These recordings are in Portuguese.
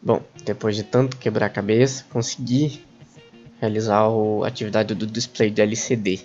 Bom, depois de tanto quebrar a cabeça, consegui realizar a atividade do display de LCD.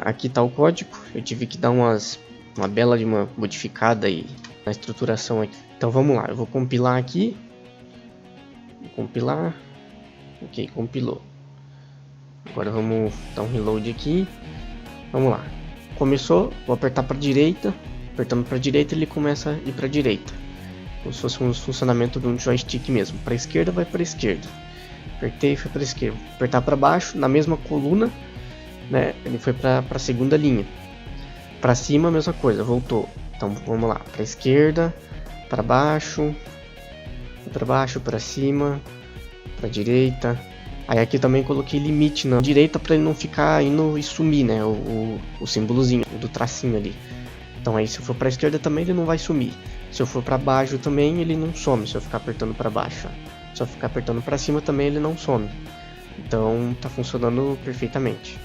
Aqui está o código, eu tive que dar uma bela de uma modificada aí na estruturação aqui. Então vamos lá, eu vou compilar aqui. Vou compilar. Ok, compilou. Agora vamos dar um reload aqui. Vamos lá. Começou, vou apertar para a direita. Apertando para a direita ele começa a ir para a direita. Como se fosse um funcionamento de um joystick mesmo. Para a esquerda vai para a esquerda. Apertei e foi para a esquerda. Apertar para baixo, na mesma coluna, né? Ele foi para a segunda linha. Para cima a mesma coisa, voltou. Então vamos lá, para a esquerda, para baixo, para cima, para direita. Aí aqui também coloquei limite na direita para ele não ficar indo e sumir, né? O símbolozinho do tracinho ali. Então aí se eu for para a esquerda também ele não vai sumir. Se eu for para baixo também ele não some se eu ficar apertando para baixo. Se eu ficar apertando para cima também ele não some. Então tá funcionando perfeitamente.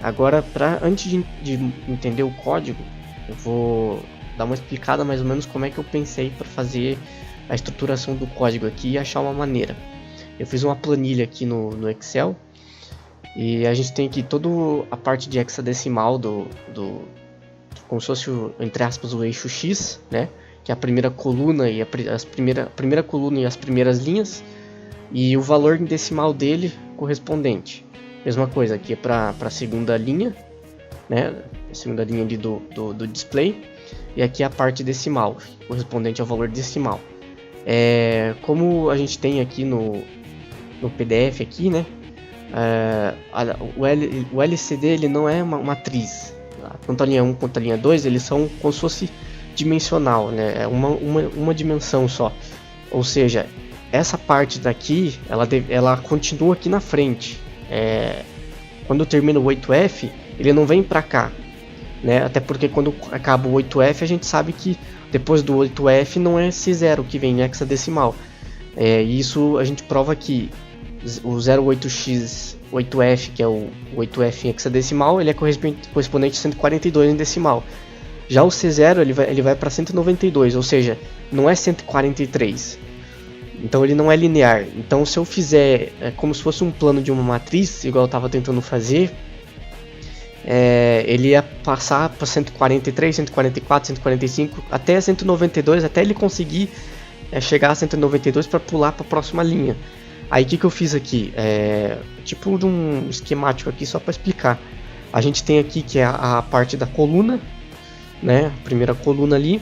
Agora, antes de entender o código, eu vou dar uma explicada mais ou menos como é que eu pensei para fazer a estruturação do código aqui e achar uma maneira. Eu fiz uma planilha aqui no Excel e a gente tem aqui toda a parte de hexadecimal como se fosse, entre aspas, o eixo X, né? Que é a primeira coluna e a primeira coluna e as primeiras linhas, e o valor em decimal dele correspondente. Mesma coisa aqui é para a segunda linha, né? A segunda linha ali do display, e aqui é a parte decimal, correspondente ao valor decimal. Como a gente tem aqui no PDF aqui, né? O LCD ele não é uma matriz. Tanto a linha 1 quanto a linha 2 eles são como se fosse dimensional, né? É uma dimensão só. Ou seja, essa parte daqui ela continua aqui na frente. Quando termina o 8F ele não vem pra cá, né? Até porque quando acaba o 8F a gente sabe que depois do 8F não é C0 que vem em hexadecimal. E isso a gente prova aqui. O 08x 8F, que é o 8F em hexadecimal, ele é correspondente a 142 em decimal. Já o C0 ele vai para 192, ou seja, não é 143. Então ele não é linear. Então se eu fizer como se fosse um plano de uma matriz, igual eu estava tentando fazer, ele ia passar para 143, 144, 145, até 192, até ele conseguir chegar a 192 para pular para a próxima linha. Aí o que eu fiz aqui? Tipo de um esquemático aqui só para explicar. A gente tem aqui que é a parte da coluna, né? A primeira coluna ali.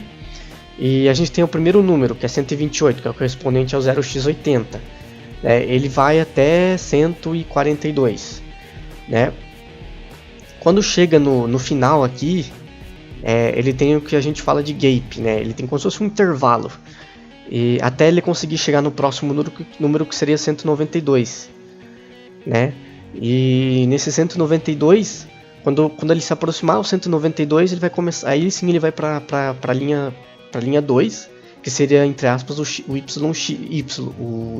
E a gente tem o primeiro número, que é 128, que é o correspondente ao 0x80. Ele vai até 142. Né? Quando chega no final aqui, ele tem o que a gente fala de gap. Né? Ele tem como se fosse um intervalo. E até ele conseguir chegar no próximo número que seria 192, né? E nesse 192, quando ele se aproximar o 192, ele vai começar, aí sim ele vai para a linha 2, que seria entre aspas o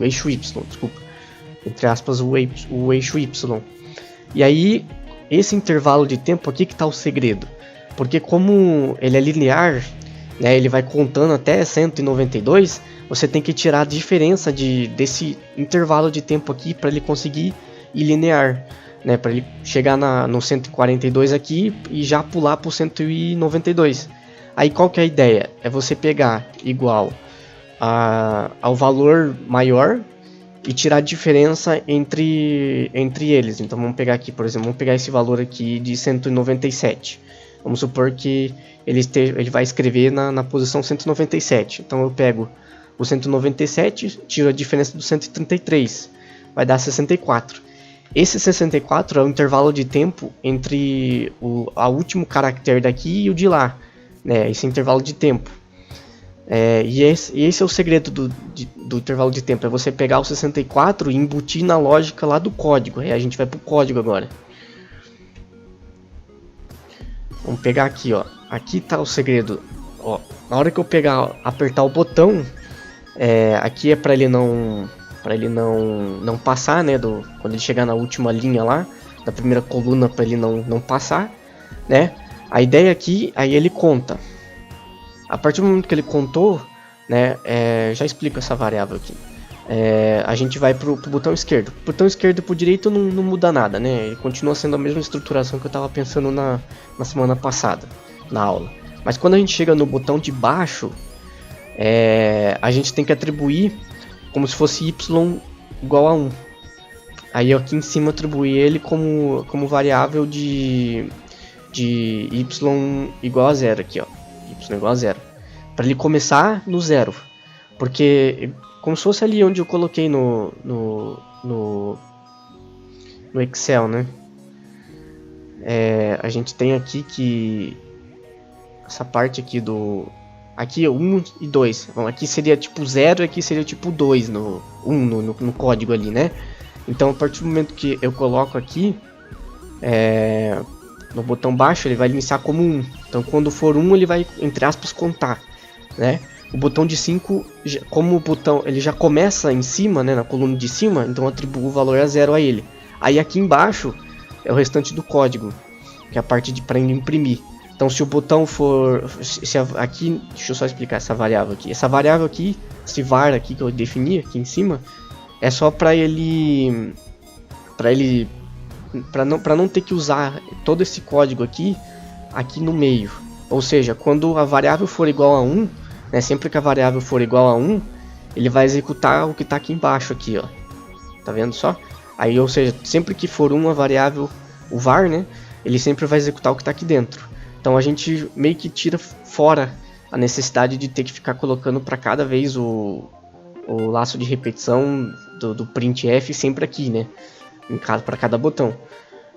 eixo Y, desculpa. Entre aspas o eixo Y. E aí esse intervalo de tempo aqui que está o segredo. Porque como ele é linear, né, ele vai contando até 192, você tem que tirar a diferença desse intervalo de tempo aqui para ele conseguir ir linear, né, para ele chegar no 142 aqui e já pular para o 192. Aí qual que é a ideia? É você pegar igual ao valor maior e tirar a diferença entre eles. Então vamos pegar aqui, por exemplo, vamos pegar esse valor aqui de 197. Vamos supor que ele vai escrever na posição 197. Então eu pego o 197, tiro a diferença do 133, vai dar 64. Esse 64 é o intervalo de tempo entre o último caractere daqui e o de lá, né? Esse intervalo de tempo. E esse é o segredo do intervalo de tempo, é você pegar o 64 e embutir na lógica lá do código. Aí a gente vai para o código agora. Vamos pegar aqui, ó. Aqui tá o segredo. Ó, na hora que eu apertar o botão, aqui é para ele não passar, né? Quando ele chegar na última linha lá, da primeira coluna, para ele não passar, né? A ideia aqui, aí ele conta A partir do momento que ele contou, né, já explico essa variável aqui. A gente vai pro botão esquerdo. O botão esquerdo e pro direito não muda nada, né? Ele continua sendo a mesma estruturação que eu estava pensando na semana passada, na aula. Mas quando a gente chega no botão de baixo, a gente tem que atribuir como se fosse y igual a 1. Aí aqui em cima atribuir ele como variável de y igual a 0 aqui, ó. Y igual a 0. Para ele começar no 0. Porque como se fosse ali onde eu coloquei no Excel, né? A gente tem aqui que essa parte aqui aqui é 1 e 2. Bom, aqui seria tipo 0 e aqui seria tipo 2 no código ali, né? Então a partir do momento que eu coloco aqui no botão baixo, ele vai iniciar como 1. Então quando for 1 ele vai, entre aspas, contar, né? O botão de 5, como o botão ele já começa em cima, né, na coluna de cima, então eu atribuo o valor a 0 a ele. Aí aqui embaixo é o restante do código, que é a parte para imprimir. Então se o botão for... aqui, deixa eu só explicar essa variável aqui. Essa variável aqui, esse var aqui que eu defini aqui em cima, é só para não ter que usar todo esse código aqui no meio. Ou seja, quando a variável for igual a 1, né, sempre que a variável for igual a 1, ele vai executar o que está aqui embaixo aqui, ó. Tá vendo só? Aí, ou seja, sempre que for uma variável, o var, né, ele sempre vai executar o que está aqui dentro. Então a gente meio que tira fora a necessidade de ter que ficar colocando para cada vez o laço de repetição do printf sempre aqui, né, para cada botão.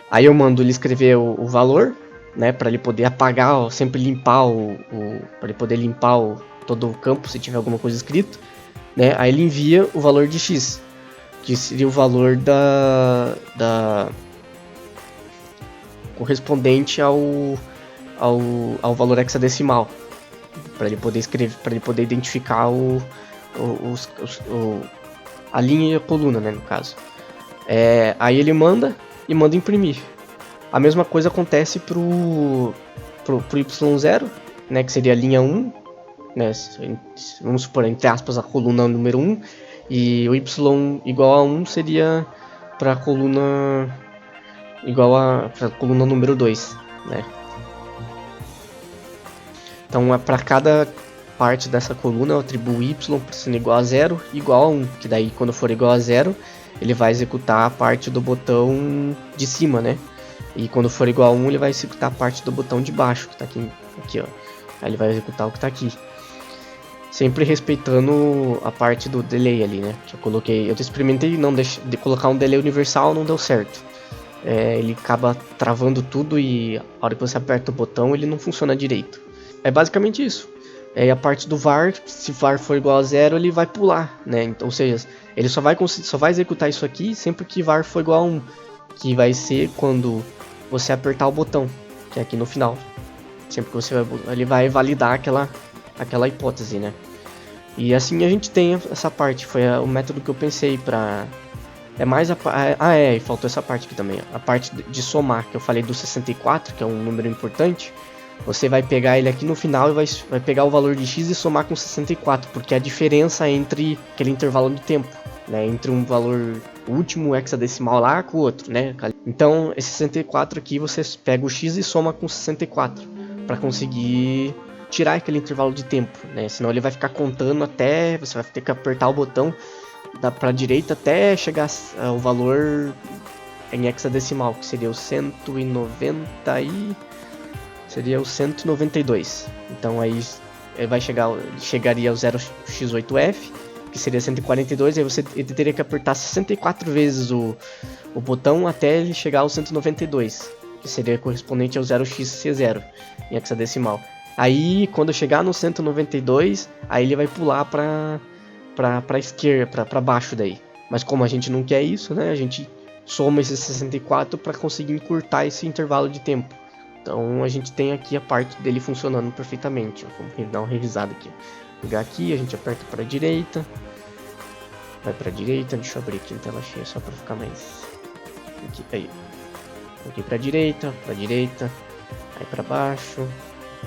Aí eu mando ele escrever o valor, né, para ele poder apagar, ó, sempre limpar para ele poder limpar todo o campo se tiver alguma coisa escrito, né? Aí ele envia o valor de x, que seria o valor correspondente ao valor hexadecimal, para ele poder escrever, para ele poder identificar a linha e a coluna, né, no caso. Aí ele manda imprimir. A mesma coisa acontece pro y0, né, que seria a linha 1, né, vamos supor, entre aspas, a coluna número 1, e o y igual a 1 seria para a coluna número 2, né. Então, para cada parte dessa coluna eu atribuo y sendo igual a 0 e igual a 1, que daí quando for igual a 0, ele vai executar a parte do botão de cima, né? E quando for igual a 1, ele vai executar a parte do botão de baixo, que está aqui, ó. Aí ele vai executar o que está aqui. Sempre respeitando a parte do delay ali, né? Que eu experimentei de colocar um delay universal, não deu certo. Ele acaba travando tudo e a hora que você aperta o botão, ele não funciona direito. É basicamente isso. A parte do var, se var for igual a 0, ele vai pular, né? Então, ou seja, ele só vai executar isso aqui sempre que var for igual a 1. Que vai ser quando você apertar o botão, que é aqui no final. Sempre que ele vai validar aquela hipótese, né? E assim a gente tem essa parte. Foi o método que eu pensei pra... e faltou essa parte aqui também. A parte de somar, que eu falei do 64, que é um número importante. Você vai pegar ele aqui no final e vai pegar o valor de x e somar com 64, porque é a diferença entre aquele intervalo de tempo, né, entre um valor último hexadecimal lá com o outro, né? Então, esse 64 aqui você pega o x e soma com 64 para conseguir tirar aquele intervalo de tempo, né? Senão ele vai ficar contando até você vai ter que apertar o botão para direita até chegar ao valor em hexadecimal, que seria o 192. Então aí chegaria ao 0x8f, que seria 142, aí ele teria que apertar 64 vezes o botão até ele chegar ao 192, que seria correspondente ao 0xc0 em hexadecimal. Aí quando chegar no 192, aí ele vai pular para esquerda, para baixo daí. Mas como a gente não quer isso, né, a gente soma esse 64 para conseguir encurtar esse intervalo de tempo. Então a gente tem aqui a parte dele funcionando perfeitamente. Vamos dar uma revisada aqui. Pegar aqui, a gente aperta para a direita. Vai para a direita, deixa eu abrir aqui em tela cheia só para ficar mais... Aqui para direita, aí para baixo,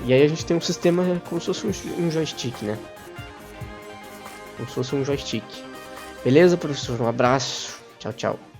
E aí a gente tem um sistema como se fosse um joystick, né? Como se fosse um joystick. Beleza, professor? Um abraço. Tchau, tchau.